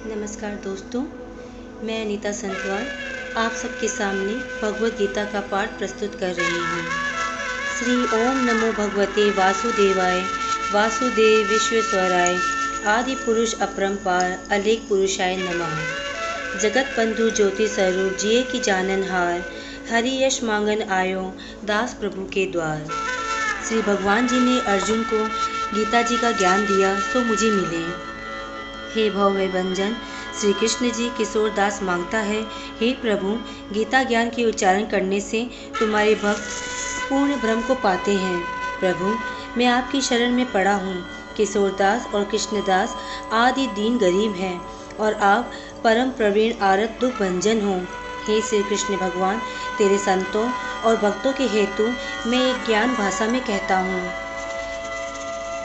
नमस्कार दोस्तों, मैं अनीता संतवाल आप सबके सामने भगवत गीता का पाठ प्रस्तुत कर रही हूँ। श्री ओम नमो भगवते वासुदेवाय वासुदेव विश्वेश्वराय आदि पुरुष अपरंपार अलेख पुरुषाय नमः। जगत बंधु ज्योति स्वरूप जिये की जाननहार हरि यश मांगन आयो दास प्रभु के द्वार। श्री भगवान जी ने अर्जुन को गीता जी का ज्ञान दिया सो मुझे मिले। हे भव भंजन श्री कृष्ण जी किशोर दास मांगता है, हे प्रभु गीता ज्ञान के उच्चारण करने से तुम्हारे भक्त पूर्ण ब्रह्म को पाते हैं। प्रभु मैं आपकी शरण में पड़ा हूँ। किशोर दास और कृष्णदास आदि दीन गरीब हैं और आप परम प्रवीण आरत दुख भंजन हो। हे श्री कृष्ण भगवान तेरे संतों और भक्तों के हेतु मैं एक ज्ञान भाषा में कहता हूँ।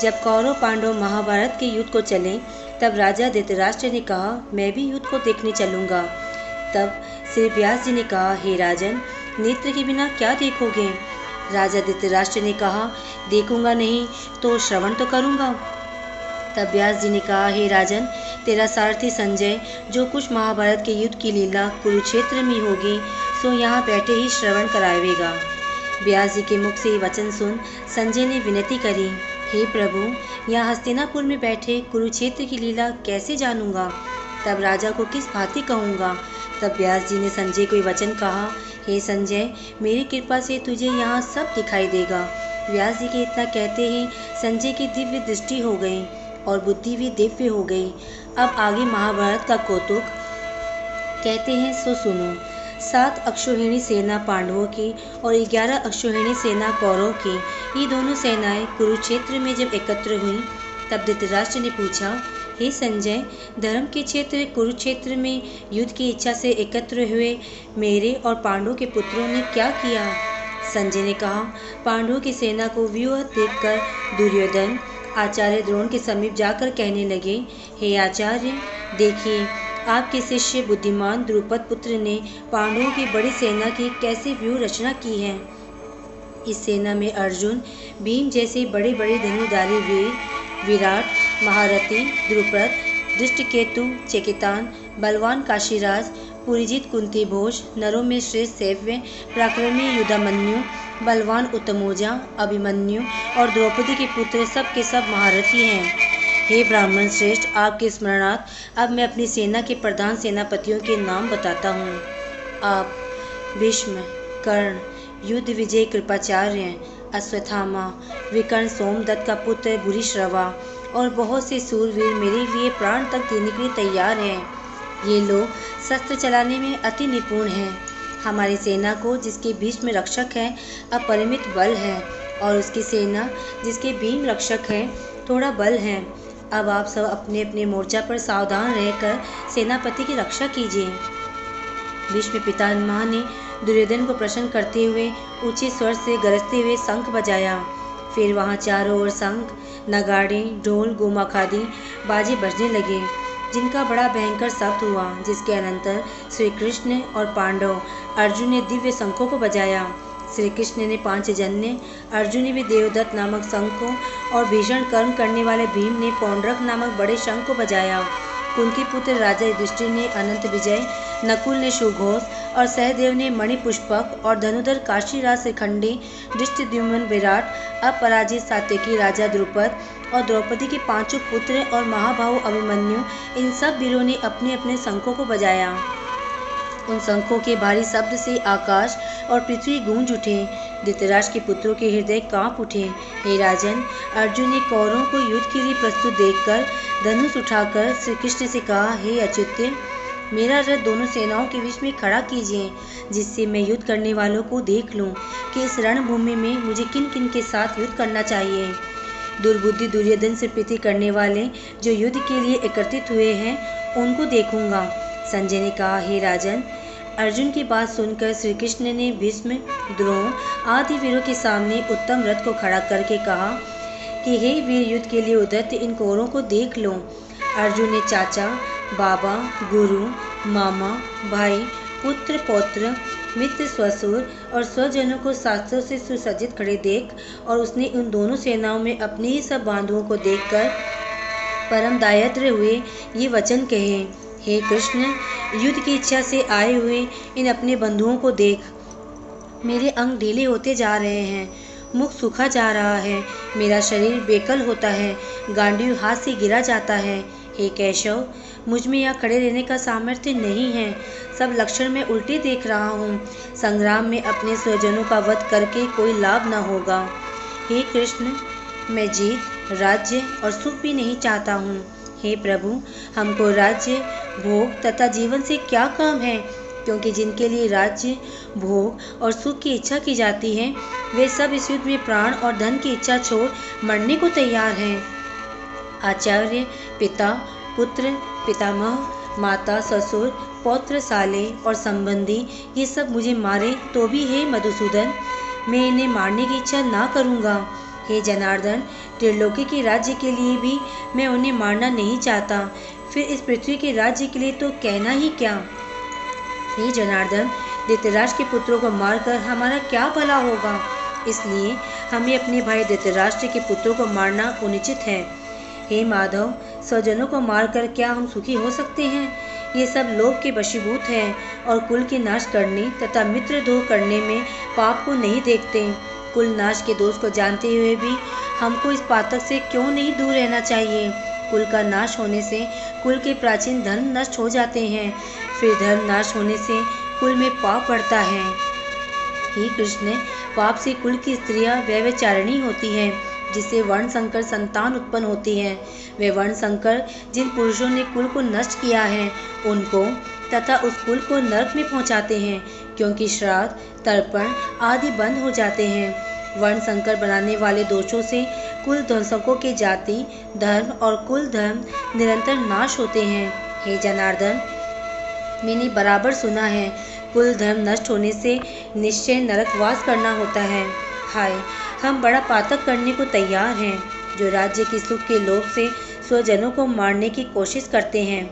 जब कौरव पांडव महाभारत के युद्ध को चले तब राजा धृतराष्ट्र ने कहा, मैं भी युद्ध को देखने चलूंगा। तब श्री व्यास जी ने कहा, हे राजन नेत्र के बिना क्या देखोगे। राजा धृतराष्ट्र ने कहा, देखूंगा नहीं तो श्रवण तो करूंगा। तब व्यास जी ने कहा, हे राजन तेरा सारथी संजय जो कुछ महाभारत के युद्ध की लीला कुरुक्षेत्र में होगी सो यहाँ बैठे ही श्रवण करावेगा। व्यास जी के मुख से वचन सुन संजय ने विनती करी, हे प्रभु यहाँ हस्तिनापुर में बैठे कुरुक्षेत्र की लीला कैसे जानूंगा, तब राजा को किस भांति कहूँगा। तब व्यास जी ने संजय को वचन कहा, हे संजय मेरी कृपा से तुझे यहाँ सब दिखाई देगा। व्यास जी के इतना कहते ही संजय की दिव्य दृष्टि हो गई और बुद्धि भी दिव्य हो गई। अब आगे महाभारत का कौतुक कहते हैं सो सुनो। 7 अक्षौहिणी सेना पांडवों की और 11 अक्षौहिणी सेना कौरवों की, ये दोनों सेनाएं कुरुक्षेत्र में जब एकत्र हुई तब धृतराष्ट्र ने पूछा, हे संजय धर्म के क्षेत्र कुरुक्षेत्र में युद्ध की इच्छा से एकत्र हुए मेरे और पांडवों के पुत्रों ने क्या किया। संजय ने कहा, पांडवों की सेना को व्यूह देखकर दुर्योधन आचार्य द्रोण के समीप जाकर कहने लगे, हे आचार्य देखिए आपके शिष्य बुद्धिमान द्रुपद पुत्र ने पांडवों की बड़ी सेना की कैसे व्यूह रचना की है। इस सेना में अर्जुन भीम जैसे बड़े बड़े धनुधारी वीर, विराट महारथी द्रुपद, दृष्टकेतु चेकितान, बलवान काशीराज, पुरीजित कुंती भोज, नरों में श्रेष्ठ सैव्य पराक्रमी युधामन्यु, बलवान उत्तमोजा अभिमन्यु और द्रौपदी के पुत्र सब के सब महारथी हैं। हे ब्राह्मण श्रेष्ठ आपके स्मरणार्थ अब मैं अपनी सेना के प्रधान सेनापतियों के नाम बताता हूँ। आप भीष्म, कर्ण, युद्ध विजय कृपाचार्य, अश्वत्थामा, विकर्ण सोमदत्त का पुत्र भूरिश्रवा और बहुत से सूरवीर मेरे लिए प्राण तक देने के लिए तैयार हैं। ये लोग शस्त्र चलाने में अति निपुण हैं। हमारी सेना को जिसके भीष्म रक्षक है अपरिमित बल है और उसकी सेना जिसके भीम रक्षक है थोड़ा बल है। अब आप सब अपने अपने मोर्चा पर सावधान रहकर सेनापति की रक्षा कीजिए। भीष्म पितामह ने दुर्योधन को प्रसन्न करते हुए ऊंचे स्वर से गरजते हुए शंख बजाया। फिर वहां चारों ओर शंख, नगाड़े, ढोल, गोमाखादी बाजे बजने लगे जिनका बड़ा भयंकर शब्द हुआ। जिसके अनंतर श्री कृष्ण और पांडव अर्जुन ने दिव्य शंखों को बजाया। श्री कृष्ण ने पांचजन्य, अर्जुन ने भी देवदत्त नामक शंख को और भीषण कर्म करने वाले भीम ने पौंड्रक नामक बड़े शंख को बजाया। कुंती पुत्र राजा युधिष्ठिर ने अनंत विजय, नकुल ने सुघोष और सहदेव ने मणिपुष्पक और धनुधर काशीराज शिखंडी, दृष्टद्युम्न विराट, अपराजित सात्यकी राजा द्रुपद और द्रौपदी के 5 पुत्र और महाबाहु अभिमन्यु इन सब वीरों ने अपने अपने शंखों को बजाया। उन शंखों के भारी शब्द से आकाश और पृथ्वी गूंज उठे। धृतराष्ट्र के पुत्रों के हृदय कांप उठे। हे राजन अर्जुन ने कौरवों को युद्ध के लिए प्रस्तुत देखकर धनुष उठाकर श्री कृष्ण से कहा, हे अच्युत मेरा रथ दोनों सेनाओं के बीच में खड़ा कीजिए जिससे मैं युद्ध करने वालों को देख लूं कि इस रणभूमि में मुझे किन किन के साथ युद्ध करना चाहिए। दुर्बुद्धि दुर्योधन से प्रीति करने वाले जो युद्ध के लिए एकत्रित हुए हैं उनको देखूंगा। संजय ने कहा, हे राजन अर्जुन की बात सुनकर श्री कृष्ण ने भीष्म, द्रोण आदि वीरों के सामने उत्तम रथ को खड़ा करके कहा कि हे वीर युद्ध के लिए उद्यत इन कौरवों को देख लो। अर्जुन ने चाचा, बाबा, गुरु, मामा, भाई, पुत्र, पौत्र, मित्र, स्वसुर और स्वजनों को शास्त्रों से सुसज्जित खड़े देख और उसने उन दोनों सेनाओं में अपने ही सब बांधुओं को देखकर परम दायत्र हुए ये वचन कहे, हे कृष्ण, युद्ध की इच्छा से आए हुए इन अपने बंधुओं को देख। मेरे अंग ढीले होते जा रहे हैं, मुख सूखा जा रहा है, मेरा शरीर बेकल होता है, गांडीव हाथ से गिरा जाता है। हे केशव, मुझ में यहाँ खड़े रहने का सामर्थ्य नहीं है। सब लक्षण में उल्टे देख रहा हूँ। संग्राम में अपने स्वजनों का वध करके कोई लाभ न होगा। हे कृष्ण, मैं जीत, राज्य और सुख भी नहीं चाहता हूँ। हे प्रभु, हमको राज्य, भोग तथा जीवन से क्या काम है, क्योंकि जिनके लिए राज्य, भोग और सुख की इच्छा की जाती है, वे सब इस युद्ध में प्राण और धन की इच्छा छोड़ मरने को तैयार हैं। आचार्य, पिता, पुत्र, पितामह, माता, ससुर, पौत्र, साले और संबंधी, ये सब मुझे मारे तो भी हे मधुसूदन, मैं इन्हें मारने की इच्छा ना करूँगा। हे जनार्दन, त्रिलोकी के राज्य के लिए भी मैं उन्हें मारना नहीं चाहता, फिर इस पृथ्वी के राज्य के लिए तो कहना ही क्या। हे जनार्दन, धृतराष्ट्र के पुत्रों को मारकर हमारा क्या भला होगा, इसलिए हमें अपने भाई धृतराष्ट्र के पुत्रों को मारना उचित है। हे माधव, स्वजनों को मारकर क्या हम सुखी हो सकते हैं? ये सब लोभ के वशीभूत हैं और कुल के नाश करने तथा मित्रद्रोह करने में पाप को नहीं देखते। कुल नाश के दोष को जानते हुए भी हमको इस पातक से क्यों नहीं दूर रहना चाहिए। कुल का नाश होने से कुल के प्राचीन धर्म नष्ट हो जाते हैं, फिर धर्म नाश होने से कुल में पाप बढ़ता है। हे कृष्ण, पाप से कुल की स्त्रियां व्यभिचारिणी होती हैं, जिससे वर्ण संकर संतान उत्पन्न होती है। वे वर्ण संकर जिन पुरुषों ने कुल को नष्ट किया है, उनको तथा उस कुल को नरक में पहुंचाते हैं, क्योंकि श्राद्ध, तर्पण आदि बंद हो जाते हैं। वर्ण संकर बनाने वाले दोषों से कुल ध्वंसकों के जाति, धर्म और कुल धर्म निरंतर नाश होते हैं। हे जनार्दन, मैंने बराबर सुना है, कुल धर्म नष्ट होने से निश्चय नरकवास करना होता है। हाय, हम बड़ा पातक करने को तैयार हैं, जो राज्य की सुख के लोभ से स्वजनों को मारने की कोशिश करते हैं।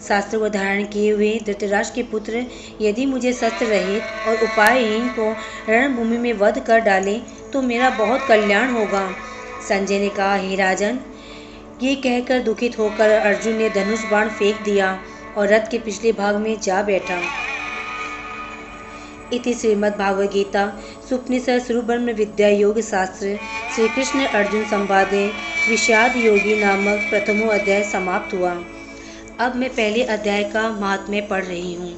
शास्त्र को धारण किए हुए धृतराष्ट्र के पुत्र यदि मुझे शस्त्र रहित और उपायहीन को रणभूमि में वध कर डाले तो मेरा बहुत कल्याण होगा। संजय ने कहा, हे राजन, ये कहकर दुखित होकर अर्जुन ने धनुष बाण फेंक दिया और रथ के पिछले भाग में जा बैठा। इति श्रीमद्भागवत गीता सुपनिषद ब्रह्म विद्या योग शास्त्र श्री कृष्ण अर्जुन संवादे विषाद योगी नामक प्रथमो अध्याय समाप्त हुआ। अब मैं पहले अध्याय का महात्म्य पढ़ रही हूँ।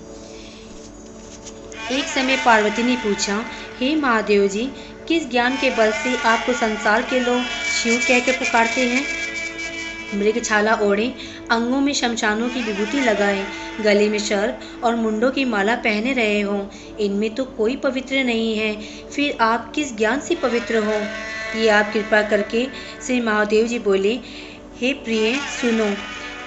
एक समय पार्वती ने पूछा, हे महादेव जी, किस ज्ञान के बल से आपको संसार के लोग शिव कहकर पुकारते हैं? मृगछाला ओढ़े, अंगों में शमशानों की विभूति लगाए, गले में सर्प और मुंडों की माला पहने रहे हो, इनमें तो कोई पवित्र नहीं है, फिर आप किस ज्ञान से पवित्र हो? ये आप कृपा करके श्री महादेव जी बोले, हे प्रिय सुनो,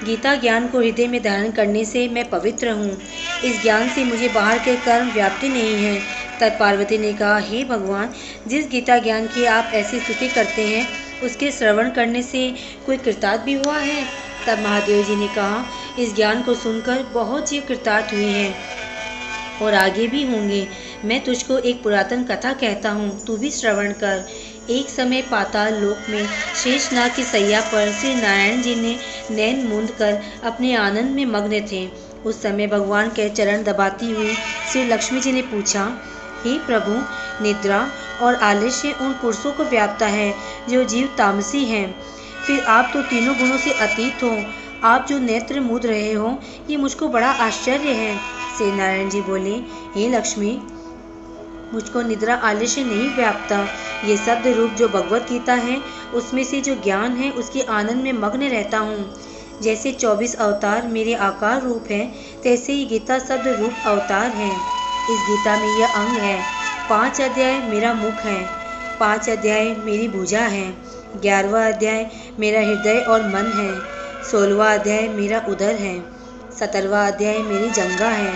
गीता ज्ञान को हृदय में धारण करने से मैं पवित्र हूँ। इस ज्ञान से मुझे बाहर के कर्म व्याप्ति नहीं है। तब पार्वती ने कहा, हे भगवान, जिस गीता ज्ञान की आप ऐसी स्तुति करते हैं, उसके श्रवण करने से कोई कृतार्थ भी हुआ है? तब महादेव जी ने कहा, इस ज्ञान को सुनकर बहुत जीव कृतार्थ हुए हैं और आगे भी होंगे। मैं तुझको एक पुरातन कथा कहता हूँ, तू भी श्रवण कर। एक समय पाताल लोक में शेषनाग की सैया पर श्री नारायण जी ने नैन मूंद कर अपने आनंद में मग्न थे। उस समय भगवान के चरण दबाती हुई श्री लक्ष्मी जी ने पूछा, हे प्रभु, निद्रा और आलस्य उन पुरुषों को व्याप्ता है जो जीव तामसी हैं। फिर आप तो तीनों गुणों से अतीत हो। आप जो नेत्र मूंद रहे हो, ये मुझको बड़ा आश्चर्य है। श्री नारायण जी बोले, हे लक्ष्मी, मुझको निद्रा आलस्य नहीं व्याप्ता। ये शब्द रूप जो भगवत गीता है, उसमें से जो ज्ञान है, उसके आनंद में मग्न रहता हूँ। जैसे 24 अवतार मेरे आकार रूप है, तैसे ही गीता शब्द रूप अवतार है। इस गीता में यह अंग है। 5 अध्याय मेरा मुख है, 5 अध्याय मेरी भुजा है, 11वां अध्याय मेरा हृदय और मन है, 16वां अध्याय मेरा उदर है, 17वां अध्याय मेरी जंघा है,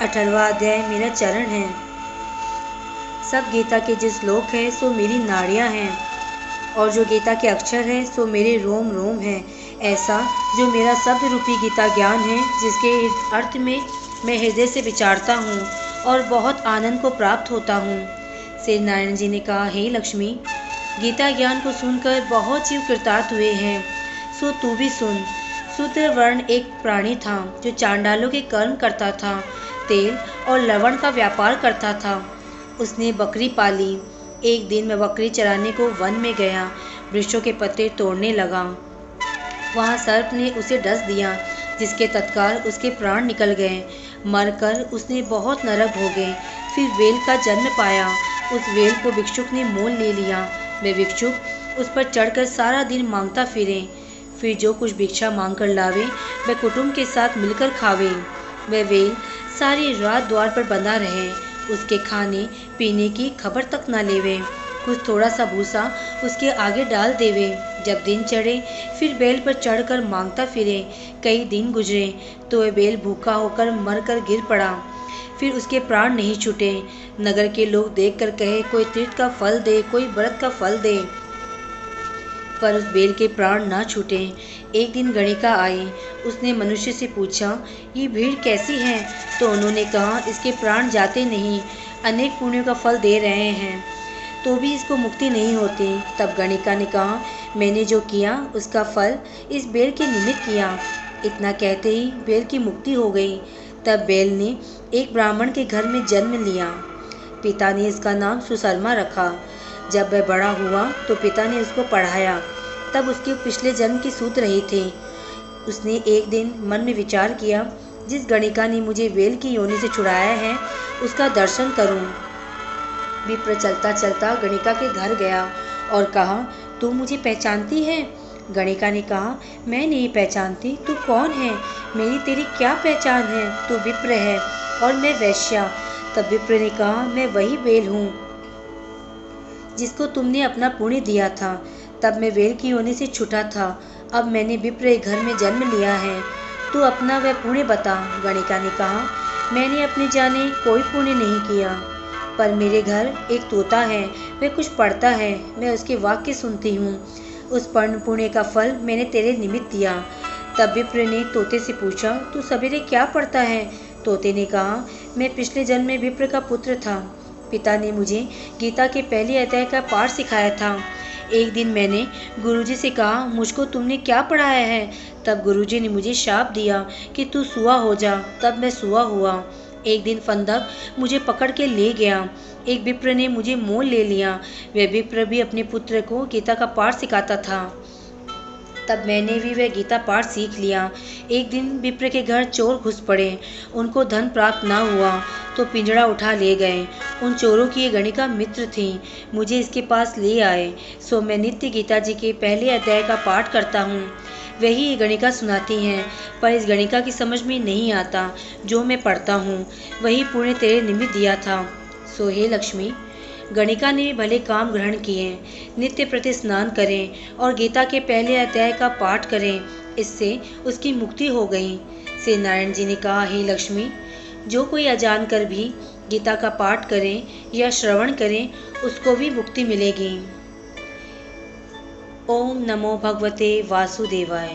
18वां अध्याय मेरा चरण है। सब गीता के जो श्लोक है सो मेरी नाड़ियाँ हैं, और जो गीता के अक्षर हैं सो मेरे रोम रोम हैं। ऐसा जो मेरा शब्द रूपी गीता ज्ञान है, जिसके अर्थ में मैं हृदय से विचारता हूँ और बहुत आनंद को प्राप्त होता हूँ। श्री नारायण जी ने कहा, हे लक्ष्मी, गीता ज्ञान को सुनकर बहुत जीव कृतार्थ हुए हैं, सो तू भी सुन। शूद्रवर्ण एक प्राणी था जो चांडालों के कर्म करता था, तेल और लवण का व्यापार करता था। उसने बकरी पाली। एक दिन मैं बकरी चराने को वन में गया, वृक्षों के पत्ते तोड़ने लगा। वहाँ सर्प ने उसे डस दिया, जिसके तत्काल उसके प्राण निकल गए। मरकर उसने बहुत नरक भोगे। फिर वेल का जन्म पाया। उस वेल को भिक्षुक ने मोल ले लिया। वे भिक्षुक उस पर चढ़कर सारा दिन मांगता फिरे। फिर जो कुछ भिक्षा मांग कर लावे वह कुटुंब के साथ मिलकर खावे। वह वेल सारी रात द्वार पर बंधा रहे, उसके खाने पीने की खबर तक न लेवे। कुछ थोड़ा सा भूसा उसके आगे डाल देवे। जब दिन चढ़े फिर बैल पर चढ़कर मांगता फिरे। कई दिन गुजरे तो वह बैल भूखा होकर मरकर गिर पड़ा। फिर उसके प्राण नहीं छूटे। नगर के लोग देखकर कहे, कोई तीर्थ का फल दे, कोई व्रत का फल दे, पर उस बैल के प्राण ना छूटे। एक दिन गणिका आई। उसने मनुष्य से पूछा, ये भीड़ कैसी है? तो उन्होंने कहा, इसके प्राण जाते नहीं, अनेक पुण्यों का फल दे रहे हैं तो भी इसको मुक्ति नहीं होती। तब गणिका ने कहा, मैंने जो किया उसका फल इस बैल के निमित्त किया। इतना कहते ही बैल की मुक्ति हो गई। तब बैल ने एक ब्राह्मण के घर में जन्म लिया। पिता ने इसका नाम सुशर्मा रखा। जब वह बड़ा हुआ तो पिता ने उसको पढ़ाया। तब उसके पिछले जन्म की सूत रही थे। उसने एक दिन मन में विचार किया, जिस गणिका ने मुझे बैल की योनि से छुड़ाया है उसका दर्शन करूं। विप्र चलता चलता गणिका के घर गया और कहा, तू मुझे पहचानती है? गणिका ने कहा, मैं नहीं पहचानती, तू कौन है? मेरी तेरी क्या पहचान है? तू विप्र है और मैं वैश्या। तब विप्र ने कहा, मैं वही बैल हूँ जिसको तुमने अपना पुण्य दिया था। तब मैं बैल की योनि से छूटा था। अब मैंने विप्र घर में जन्म लिया है। तू अपना वह पुण्य बता। गणिका ने कहा, मैंने अपने जाने कोई पुण्य नहीं किया, पर मेरे घर एक तोता है, वह कुछ पढ़ता है, मैं उसके वाक्य सुनती हूँ। उस पुण्य का फल मैंने तेरे निमित्त दिया। तब विप्र ने तोते से पूछा, तू सवेरे क्या पढ़ता है? तोते ने कहा, मैं पिछले जन्म में विप्र का पुत्र था। पिता ने मुझे गीता के पहले अध्याय का पाठ सिखाया था। एक दिन मैंने गुरुजी से कहा, मुझको तुमने क्या पढ़ाया है? तब गुरुजी ने मुझे शाप दिया कि तू सुआ हो जा। तब मैं सुआ हुआ। एक दिन फंदक मुझे पकड़ के ले गया। एक विप्र ने मुझे मोल ले लिया। वह विप्र भी अपने पुत्र को गीता का पाठ सिखाता था। तब मैंने भी वह गीता पाठ सीख लिया। एक दिन विप्र के घर चोर घुस पड़े। उनको धन प्राप्त न हुआ तो पिंजड़ा उठा ले गए। उन चोरों की ये गणिका मित्र थी। मुझे इसके पास ले आए। सो मैं नित्य गीता जी के पहले अध्याय का पाठ करता हूँ। वही ये गणिका सुनाती हैं, पर इस गणिका की समझ में नहीं आता। जो मैं पढ़ता हूँ वही पुण्य तेरे निमित्त दिया था। सो हे लक्ष्मी, गणिका ने भले काम ग्रहण किए। नित्य प्रति स्नान करें और गीता के पहले अध्याय का पाठ करें, इससे उसकी मुक्ति हो गई। श्री नारायण जी ने कहा, हे लक्ष्मी, जो कोई अजान कर भी गीता का पाठ करें या श्रवण करें उसको भी मुक्ति मिलेगी। ओम नमो भगवते वासुदेवाय।